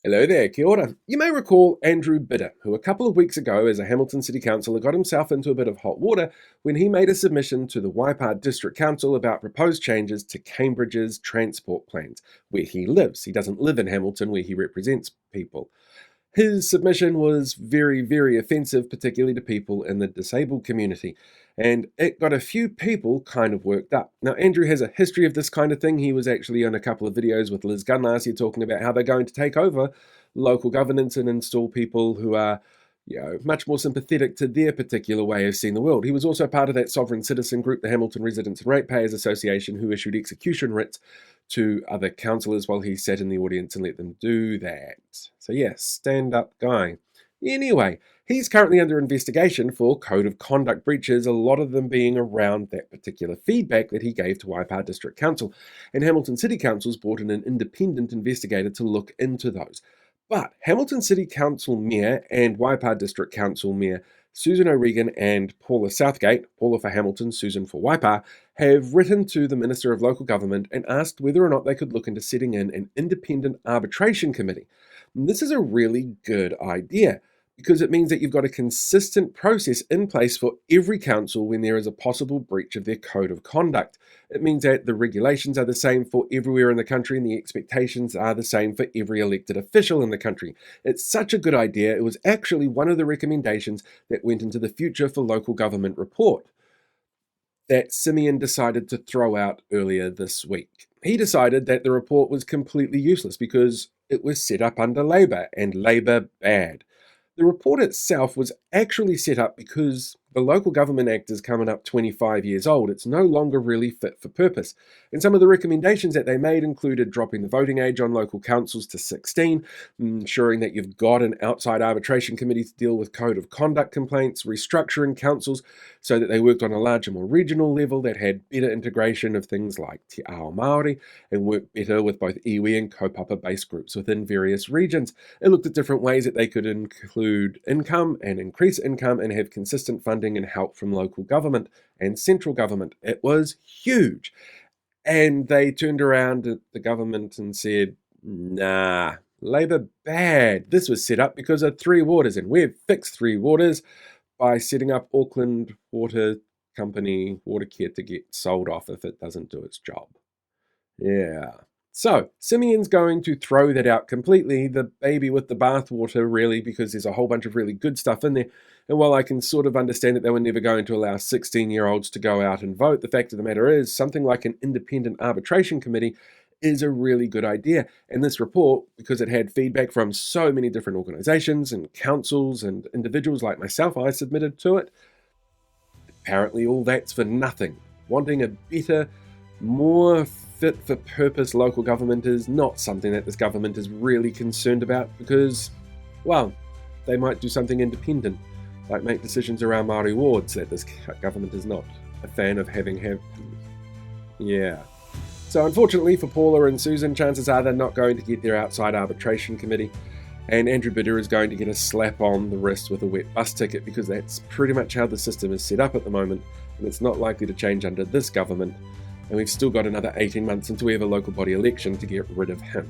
Hello there, kia ora. You may recall Andrew Bidder, who a couple of weeks ago as a Hamilton City Councillor got himself into a bit of hot water when he made a submission to the Waipa District Council about proposed changes to Cambridge's transport plans, where he lives. He doesn't live in Hamilton where he represents people. His submission was very, very offensive, particularly to people in the disabled community, and it got a few people kind of worked up. Now, Andrew has a history of this kind of thing. He was actually on a couple of videos with Liz Gunn last year talking about how they're going to take over local governance and install people who are much more sympathetic to their particular way of seeing the world. He was also part of that sovereign citizen group, the Hamilton Residents and Ratepayers Association, who issued execution writs to other councillors while he sat in the audience and let them do that. So yes, stand-up guy. Anyway, he's currently under investigation for code of conduct breaches, a lot of them being around that particular feedback that he gave to Waipa District Council. And Hamilton City Council's brought in an independent investigator to look into those. But Hamilton City Council Mayor and Waipa District Council Mayor Susan O'Regan and Paula Southgate, Paula for Hamilton, Susan for Waipa, have written to the Minister of Local Government and asked whether or not they could look into setting in an independent arbitration committee. And this is a really good idea, because it means that you've got a consistent process in place for every council when there is a possible breach of their code of conduct. It means that the regulations are the same for everywhere in the country and the expectations are the same for every elected official in the country. It's such a good idea. It was actually one of the recommendations that went into the Future for Local Government report that Simeon decided to throw out earlier this week. He decided that the report was completely useless because it was set up under Labour, and Labour bad. The report itself was actually set up because the Local Government Act is coming up 25 years old. It's no longer really fit for purpose. And some of the recommendations that they made included dropping the voting age on local councils to 16, ensuring that you've got an outside arbitration committee to deal with code of conduct complaints, restructuring councils so that they worked on a larger, more regional level that had better integration of things like Te Ao Māori and worked better with both iwi and kaupapa-based groups within various regions. It looked at different ways that they could include income and increase income and have consistent funding and help from local government and central government. It was huge. And they turned around at the government and said, nah, Labour bad. This was set up because of Three Waters, and we've fixed Three Waters by setting up Auckland Water Company Watercare to get sold off if it doesn't do its job. Yeah. So, Simeon's going to throw that out completely, the baby with the bathwater, really, because there's a whole bunch of really good stuff in there. And while I can sort of understand that they were never going to allow 16-year-olds to go out and vote, the fact of the matter is something like an independent arbitration committee is a really good idea. And this report, because it had feedback from so many different organisations and councils and individuals like myself, I submitted to it. Apparently all that's for nothing. Wanting a better, more fit-for-purpose local government is not something that this government is really concerned about because, well, they might do something independent, like make decisions around Māori wards that this government is not a fan of having happen. Yeah. So unfortunately for Paula and Susan, chances are they're not going to get their outside arbitration committee, and Andrew Bidder is going to get a slap on the wrist with a wet bus ticket because that's pretty much how the system is set up at the moment, and it's not likely to change under this government. And we've still got another 18 months until we have a local body election to get rid of him.